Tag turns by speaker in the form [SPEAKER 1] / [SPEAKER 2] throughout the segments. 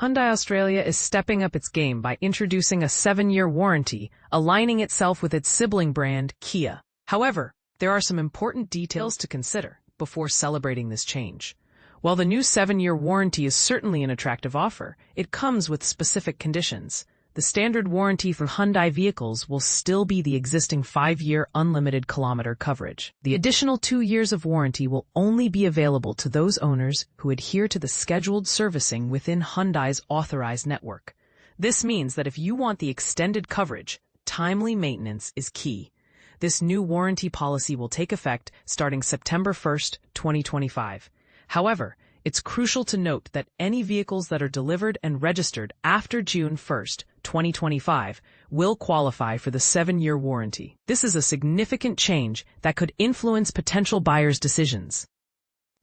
[SPEAKER 1] Hyundai Australia is stepping up its game by introducing a 7-year warranty, aligning itself with its sibling brand, Kia. However, there are some important details to consider before celebrating this change. While the new 7-year warranty is certainly an attractive offer, it comes with specific conditions. The standard warranty for Hyundai vehicles will still be the existing 5-year unlimited kilometer coverage. The additional 2 years of warranty will only be available to those owners who adhere to the scheduled servicing within Hyundai's authorized network. This means that if you want the extended coverage, timely maintenance is key. This new warranty policy will take effect starting September 1st, 2025. However, it's crucial to note that any vehicles that are delivered and registered after June 1st, 2025, will qualify for the 7-year warranty. This is a significant change that could influence potential buyers' decisions.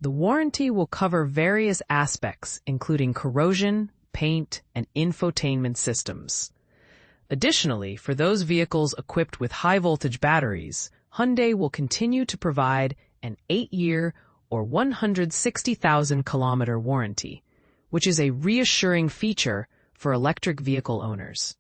[SPEAKER 1] The warranty will cover various aspects, including corrosion, paint, and infotainment systems. Additionally, for those vehicles equipped with high-voltage batteries, Hyundai will continue to provide an 8-year or 160,000-kilometer warranty, which is a reassuring feature for electric vehicle owners.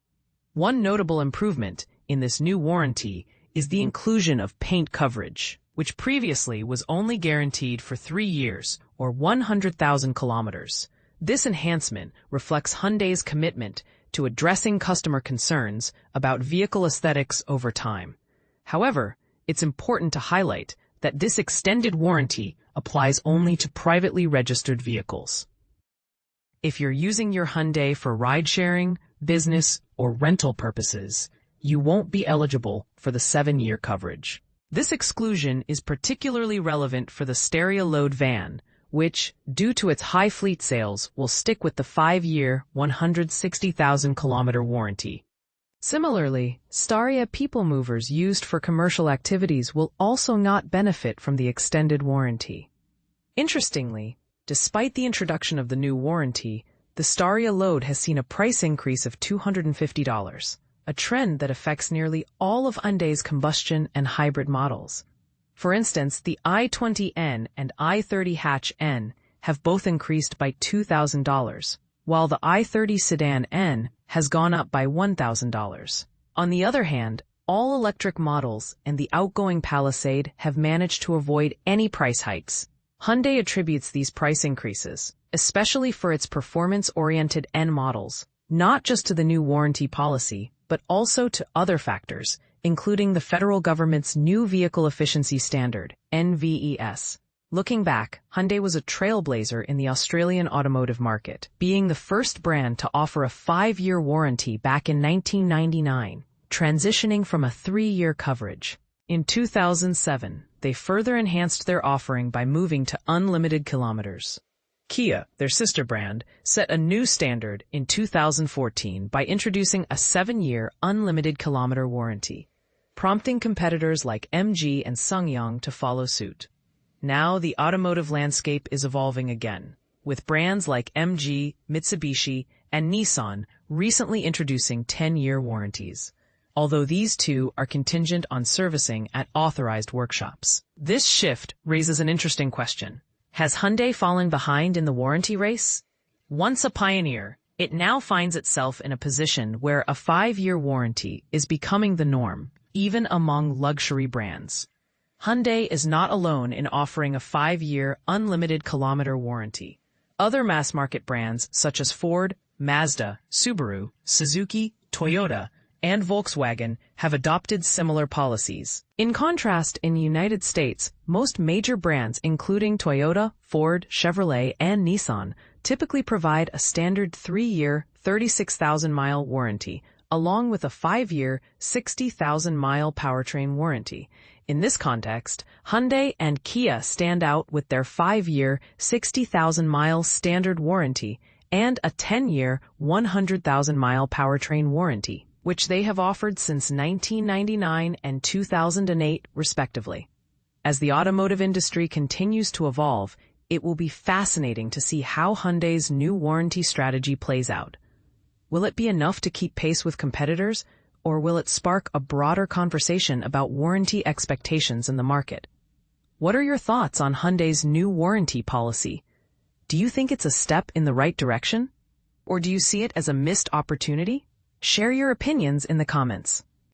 [SPEAKER 1] One notable improvement in this new warranty is the inclusion of paint coverage, which previously was only guaranteed for 3 years or 100,000 kilometers. This enhancement reflects Hyundai's commitment to addressing customer concerns about vehicle aesthetics over time. However, it's important to highlight that this extended warranty applies only to privately registered vehicles. If you're using your Hyundai for ride-sharing, business, or rental purposes, you won't be eligible for the 7-year coverage. This exclusion is particularly relevant for the stereo-load van, which, due to its high fleet sales, will stick with the 5-year, 160,000-kilometer warranty. Similarly, Staria people movers used for commercial activities will also not benefit from the extended warranty. Interestingly, despite the introduction of the new warranty, the Staria Load has seen a price increase of $250, a trend that affects nearly all of Hyundai's combustion and hybrid models. For instance, the i20N and i30 Hatch N have both increased by $2,000, while the i30 Sedan N has gone up by $1,000. On the other hand, all electric models and the outgoing Palisade have managed to avoid any price hikes. Hyundai attributes these price increases, especially for its performance-oriented N models, not just to the new warranty policy, but also to other factors, including the federal government's new Vehicle Efficiency Standard, NVES. Looking back, Hyundai was a trailblazer in the Australian automotive market, being the first brand to offer a 5-year warranty back in 1999, transitioning from a 3-year coverage. In 2007, they further enhanced their offering by moving to unlimited kilometers. Kia, their sister brand, set a new standard in 2014 by introducing a 7-year unlimited kilometer warranty, prompting competitors like MG and SsangYong to follow suit. Now the automotive landscape is evolving again, with brands like MG, Mitsubishi, and Nissan recently introducing 10-year warranties, although these two are contingent on servicing at authorized workshops. This shift raises an interesting question. Has Hyundai fallen behind in the warranty race? Once a pioneer, it now finds itself in a position where a 5-year warranty is becoming the norm, even among luxury brands. Hyundai is not alone in offering a 5-year unlimited kilometer warranty. Other mass-market brands such as Ford, Mazda, Subaru, Suzuki, Toyota, and Volkswagen have adopted similar policies. In contrast, in the United States, most major brands including Toyota, Ford, Chevrolet, and Nissan typically provide a standard 3-year, 36,000-mile warranty, along with a 5-year, 60,000-mile powertrain warranty. In this context, Hyundai and Kia stand out with their 5-year, 60,000-mile standard warranty and a 10-year, 100,000-mile powertrain warranty, which they have offered since 1999 and 2008, respectively. As the automotive industry continues to evolve, it will be fascinating to see how Hyundai's new warranty strategy plays out. Will it be enough to keep pace with competitors, or will it spark a broader conversation about warranty expectations in the market? What are your thoughts on Hyundai's new warranty policy? Do you think it's a step in the right direction? Or do you see it as a missed opportunity? Share your opinions in the comments.